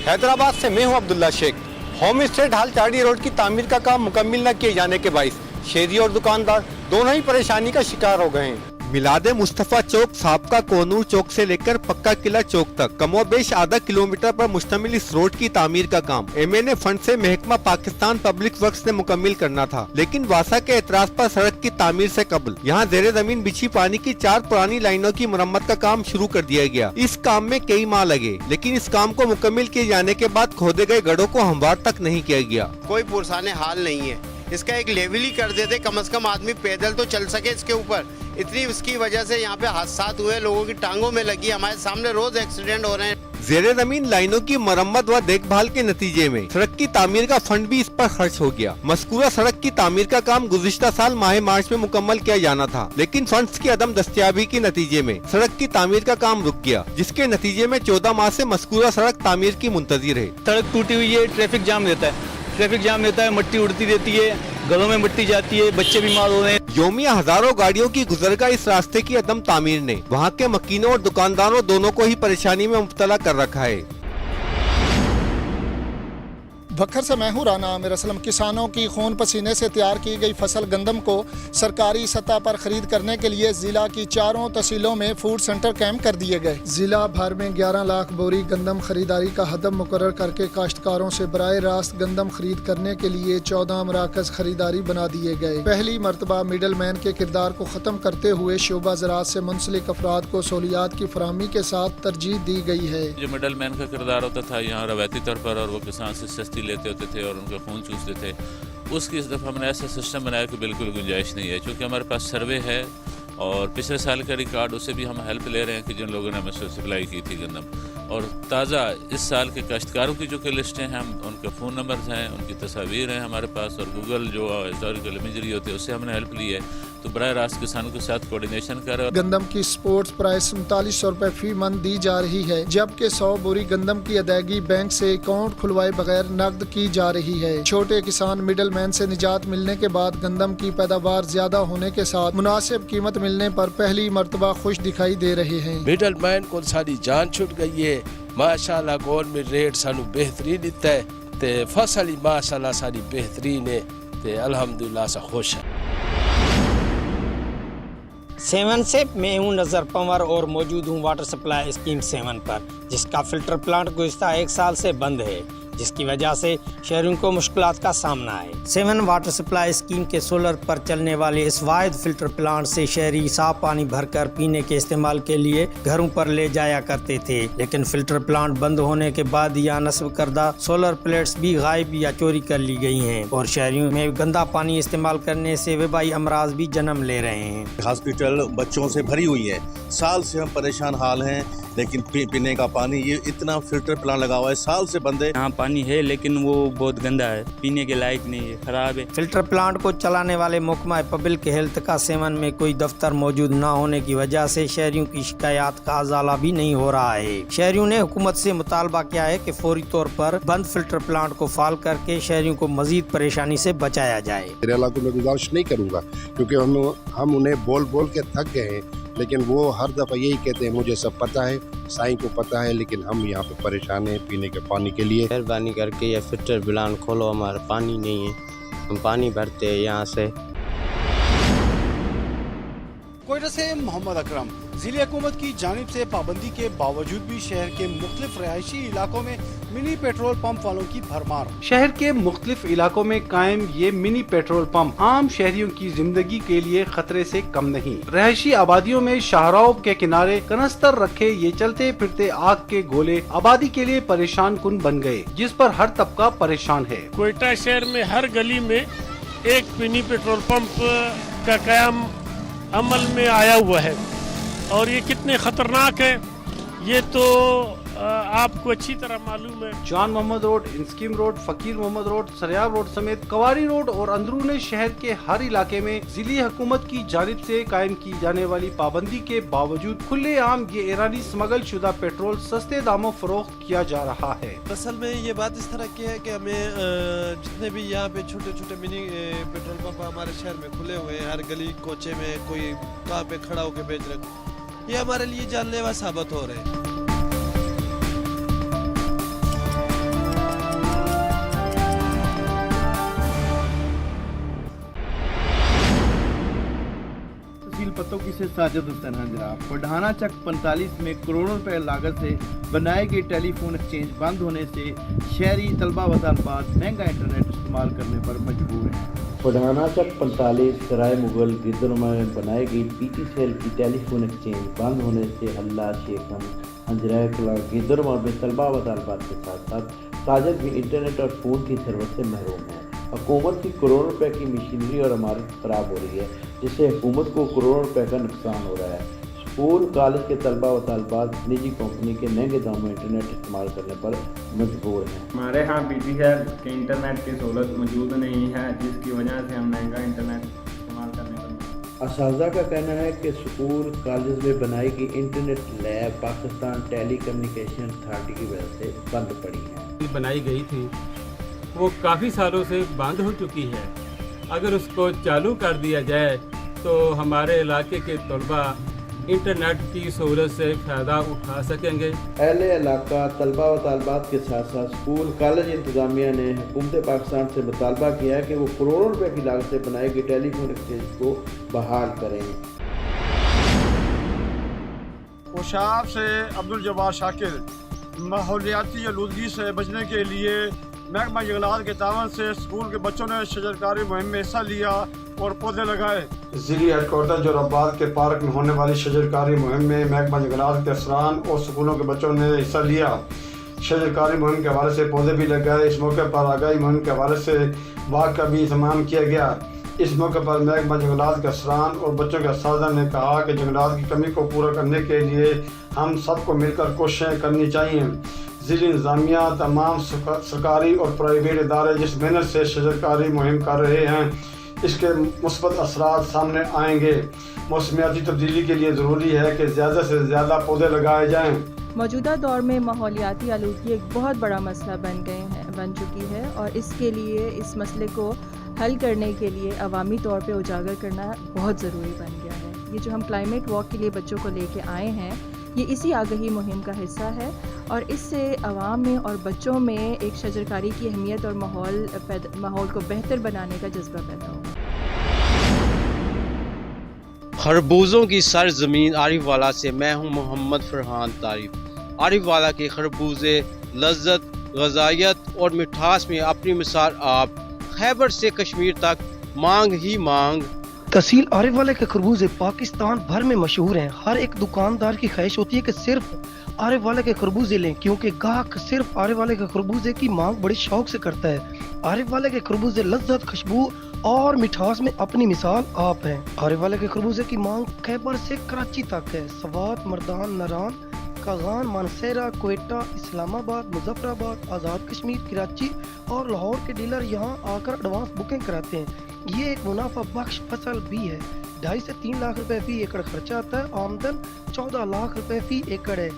हैदराबाद से मैं हूं अब्दुल्ला शेख। होम स्टे ढाल चाड़ी रोड की तामीर का काम मुकम्मिल न किए जाने के बाइस शहरी और दुकानदार दोनों ही परेशानी का शिकार हो गए हैं। मिलादे मुस्तफा चौक, साबका कोनूर चौक से लेकर पक्का किला चौक तक कमोबेश आधा किलोमीटर पर मुश्तमिल इस रोड की तामीर का काम MNA फंड से महकमा पाकिस्तान पब्लिक वर्क्स ने मुकम्मिल करना था, लेकिन वासा के एतराज पर सड़क की तामीर से कबल यहाँ जेर जमीन बिछी पानी की 4 पुरानी लाइनों की मरम्मत का काम शुरू कर दिया गया। इस काम में कई माह लगे, लेकिन इस काम को मुकम्मिल किए जाने के बाद खोदे गए गड्ढों को हमवार तक नहीं किया गया। कोई पुरसाने हाल नहीं है, इसका एक लेवल ही कर देते, कम से कम आदमी पैदल तो चल सके इसके ऊपर। इतनी इसकी वजह से यहाँ पे हादसात हुए, लोगों की टांगों में लगी, हमारे सामने रोज एक्सीडेंट हो रहे हैं। जेर जमीन लाइनों की मरम्मत व देखभाल के नतीजे में सड़क की तामीर का फंड भी इस पर खर्च हो गया। मज़कूरा सड़क की तामीर का काम गुज़िश्ता साल माह मार्च में मुकम्मल किया जाना था, लेकिन फंड्स की अदम दस्तयाबी के नतीजे में सड़क की तामीर का काम रुक गया, जिसके नतीजे में 14 माह से मज़कूरा सड़क तामीर की मुंतज़िर है। सड़क टूटी हुई है, ट्रैफिक जाम रहता है, मट्टी उड़ती रहती है, घरों में मिट्टी जाती है, बच्चे बीमार हो रहे हैं। योमिया हजारों गाड़ियों की गुजरगा इस रास्ते की अदम तामीर ने वहाँ के मकीनों और दुकानदारों दोनों को ही परेशानी में मुब्तला कर रखा है। बखर से मैं हूँ राना आमिर असलम। किसानों की खून पसीने से तैयार की गई फसल गंदम को सरकारी सतह पर खरीद करने के लिए जिला की 4 तहसीलों में फूड सेंटर कैंप कर दिए गए। जिला भर में 11 लाख बोरी गंदम खरीदारी का हदफ मुकर्रर करके काश्तकारों से बराह रास्त गंदम खरीद करने के लिए 14 मराकज खरीदारी बना दिए गए। पहली मरतबा मिडल मैन के किरदार को खत्म करते हुए शोबा ज़राअत से मुंसलिक अफराद को सहूलियात की फराहमी के साथ तरजीह दी गई है। जो मिडल मैन का किरदार होता था यहाँ रवायती तौर पर, और वो किसान से सस्ती लेते होते थे और उनका खून चूसते थे, उसकी इस दफ़ा हमने ऐसा सिस्टम बनाया कि बिल्कुल गुंजाइश नहीं है। चूँकि हमारे पास सर्वे है और पिछले साल का रिकॉर्ड, उससे भी हम हेल्प ले रहे हैं कि जिन लोगों ने हमें सप्लाई की थी गंदम, और ताज़ा इस साल के काश्तकारों की जो कि लिस्टें हैं, उनके फ़ोन नंबर्स हैं, उनकी तस्वीर हैं हमारे पास, और गूगल जो हिस्टोरिकल इमेजरी होती है उससे हमने हेल्प ली है। तो बराह रास्त किसानों के साथ कोऑर्डिनेशन कर रहे हैं। गंदम की स्पोर्ट्स प्राइस 3900 रुपए फी मन दी जा रही है, जबकि 100 बोरी गंदम की अदायगी बैंक से अकाउंट खुलवाए बगैर नकद की जा रही है। छोटे किसान मिडल मैन से निजात मिलने के बाद गंदम की पैदावार ज्यादा होने के साथ मुनासिब कीमत मिलने पर पहली मरतबा खुश दिखाई दे रहे हैं। मिडल मैन को सारी जान छुट गई है। माशाल्लाह गवर्नमेंट रेट सानू बेहतरीन दिता है ते फसल ही माशाल्लाह सारी बेहतरीन है ते अल्हम्दुलिल्लाह से खुश है। 7 से मैं हूँ नज़र पंवर और मौजूद हूँ वाटर सप्लाई स्कीम 7 पर, जिसका फिल्टर प्लांट गुज़िश्ता 1 साल से बंद है, जिसकी वजह से शहरियों को मुश्किलात का सामना है। 7 वाटर सप्लाई स्कीम के सोलर पर चलने वाले इस वाहिद फिल्टर प्लांट से शहरी साफ पानी भरकर पीने के इस्तेमाल के लिए घरों पर ले जाया करते थे, लेकिन फिल्टर प्लांट बंद होने के बाद यहाँ नस्ब करदा सोलर प्लेट्स भी गायब या चोरी कर ली गई हैं और शहरियों में गंदा पानी इस्तेमाल करने से वबाई अमराज भी जन्म ले रहे हैं। हॉस्पिटल बच्चों से भरी हुई है, साल से हम परेशान हाल हैं, लेकिन पीने का पानी ये इतना फिल्टर प्लांट लगा हुआ है, साल से बंद है। यहाँ पानी है लेकिन वो बहुत गंदा है, पीने के लायक नहीं है, खराब है। फिल्टर प्लांट को चलाने वाले महकमा पब्लिक हेल्थ का 7 में कोई दफ्तर मौजूद न होने की वजह से शहरियों की शिकायत का अजाला भी नहीं हो रहा है। शहरियों ने हुकूमत से मुतालबा किया है कि फौरी तौर पर बंद फिल्टर प्लांट को फाल करके शहरियों को मजीद परेशानी से बचाया जाए। मेरे इलाके में गुजारिश नहीं करूँगा, क्योंकि हम उन्हें बोल बोल के थक गए हैं, लेकिन वो हर दफ़ा यही कहते हैं मुझे सब पता है, साईं को पता है, लेकिन हम यहाँ पे परेशान हैं पीने के पानी के लिए। मेहरबानी करके ये फिल्टर प्लांट खोलो, हमारा पानी नहीं है, हम पानी भरते हैं यहाँ से। कोयटा से मोहम्मद अकरम। ज़िले हुकूमत की जानिब से पाबंदी के बावजूद भी शहर के मुख्तलिफ रहायशी इलाकों में मिनी पेट्रोल पंप वालों की भरमार। शहर के मुख्तलिफ इलाकों में कायम ये मिनी पेट्रोल पंप आम शहरियों की जिंदगी के लिए खतरे से कम नहीं। रहायशी आबादियों में शाहराह के किनारे कनस्तर रखे ये चलते फिरते आग के गोले आबादी के लिए परेशान कुन बन गए, जिस पर हर तबका परेशान है। कोयटा शहर में हर गली में एक मिनी पेट्रोल पंप का कयाम अमल में आया हुआ है, और ये कितने खतरनाक है ये तो आपको अच्छी तरह मालूम है। जान मोहम्मद रोड, इंस्कीम रोड, फकीर मोहम्मद रोड, सरियाब रोड समेत कवारी रोड और अंदरूनी शहर के हर इलाके में जिली हुकूमत की जानिब से कायम की जाने वाली पाबंदी के बावजूद खुलेआम ये ईरानी स्मगल शुदा पेट्रोल सस्ते दामों फरोख्त किया जा रहा है। असल में ये बात इस तरह की है कि हमें जितने भी यहाँ पे छोटे छोटे मिनी पेट्रोल पंप हमारे शहर में खुले हुए हैं, हर गली कोचे में कोई कहाँ पे खड़ा होकर बेच रहे, ये हमारे लिए जानलेवा साबित हो रहे हैं। पतोकी से साजिद हुसैन हंजरा। पढ़ाना चक 45 में करोड़ों रुपए लागत से बनाई गई टेलीफोन एक्सचेंज बंद होने से शहरी तलबा व तलबात महंगा इंटरनेट इस्तेमाल करने पर मजबूर हैं। पढ़ाना चक 45 सराय मुगल गिरदरमा में बनाई गई PTCL की टेलीफोन एक्सचेंज बंद होने से हल्ला शेखम हंजरा कला गिरदरमा में तलबा व तलबात के साथ साथ ताजर भी इंटरनेट और फ़ोन की सर्विस से महरूम है। हुकूमत की करोड़ों रुपए की मशीनरी और इमारत खराब हो रही है, जिससे हुकूमत को करोड़ों रुपए का नुकसान हो रहा है। स्कूल कॉलेज के तलबा व तलबात निजी कंपनी के महंगे दामों में इंटरनेट इस्तेमाल करने पर मजबूर हैं। हमारे यहाँ PTCL के इंटरनेट की सहूलत मौजूद नहीं है, जिसकी वजह से हम महंगा इंटरनेट इस्तेमाल करने पर। असातिज़ा का कहना है कि स्कूल कॉलेज में बनाई गई internet lab Pakistan telecommunication authority की वजह से बंद पड़ी है। बनाई गई थी वो काफ़ी सालों से बंद हो चुकी है। अगर उसको चालू कर दिया जाए तो हमारे इलाके के तलबा इंटरनेट की सहूलत से फ़ायदा उठा सकेंगे। अहले इलाका तलबा व तलबात के साथ साथ स्कूल कॉलेज इंतज़ामिया ने हुकूमत पाकिस्तान से मुतालबा किया है कि वो करोड़ों रुपए की लागत से बनाई गई टेलीफोन एक्सचेंज को बहाल करें। कोशाब से अब्दुल जब्बार शाकिर। माहौलियाती आलूदगी से बचने के लिए महकमा जंगलात के तावन से स्कूल के बच्चों ने शजरकारी मुहिम में हिस्सा लिया और पौधे लगाए। ज़िली हेडक्वार्टर जोराबाद के पार्क में होने वाली शजरकारी मुहिम में महकमा जंगलात के अफसरान और स्कूलों के बच्चों ने हिस्सा लिया। शजरकारी मुहिम के हवाले से पौधे भी लगाए। इस मौके पर आगाही मुहिम के हवाले से वाक का भी इंतजाम किया गया। इस मौके पर महकमा जंगलात के अफसरान और बच्चों के असातिज़ा ने कहा कि जंगलात की कमी को पूरा करने के लिए हम सबको मिलकर कोशिशें करनी चाहिए। ज़िली इंतज़ामिया तमाम सरकारी और प्राइवेट इदारे जिस मेहनत से शजरकारी मुहिम कर रहे हैं, इसके मुस्बत असरात सामने आएंगे। मौसमियाती तब्दीली के लिए ज़रूरी है कि ज़्यादा से ज़्यादा पौधे लगाए जाएँ। मौजूदा दौर में माहौलियाती आलूदगी एक बहुत बड़ा मसला बन चुकी है और इसके लिए इस मसले को हल करने के लिए अवामी तौर पे उजागर करना बहुत ज़रूरी बन गया है। ये जो हम क्लाइमेट वॉक के लिए बच्चों को लेके आए हैं, ये इसी आगाही मुहिम का हिस्सा है और इससे अवाम में और बच्चों में एक शजरकारी की अहमियत और माहौल को बेहतर बनाने का जज्बा पैदा होगा। खरबूजों की सरजमीन आरिफ वाला से मैं हूं मोहम्मद फरहान तारिफ। आरिफ वाला के खरबूजे लज्जत, ग़ज़ाइयत और मिठास में अपनी मिसाल आप। खैबर से कश्मीर तक मांग ही मांग। तहसील आरिफ वाले के खरबूजे पाकिस्तान भर में मशहूर हैं। हर एक दुकानदार की ख्वाहिश होती है कि सिर्फ आरिफ वाले के खरबूजे लें, क्योंकि गाहक सिर्फ आरिफ वाले के खरबूजे की मांग बड़ी शौक से करता है। आरिफ वाले के खरबूजे लज्जत, खुशबू और मिठास में अपनी मिसाल आप हैं। आरिफ वाले के खरबूजे की मांग खैबर से कराची तक है। सवात, मर्दान, नारान, कागान, मानसेरा, कोयटा, इस्लामाबाद, मुजफ्फराबाद, आज़ाद कश्मीर, कराची और लाहौर के डीलर यहाँ आकर एडवांस बुकिंग कराते हैं। ये एक मुनाफा बख्श फसल भी है। 2.5 से 3 लाख रुपए फी एकड़ खर्चा आता है। आमदन 14 लाख रुपए फी एकड़ है।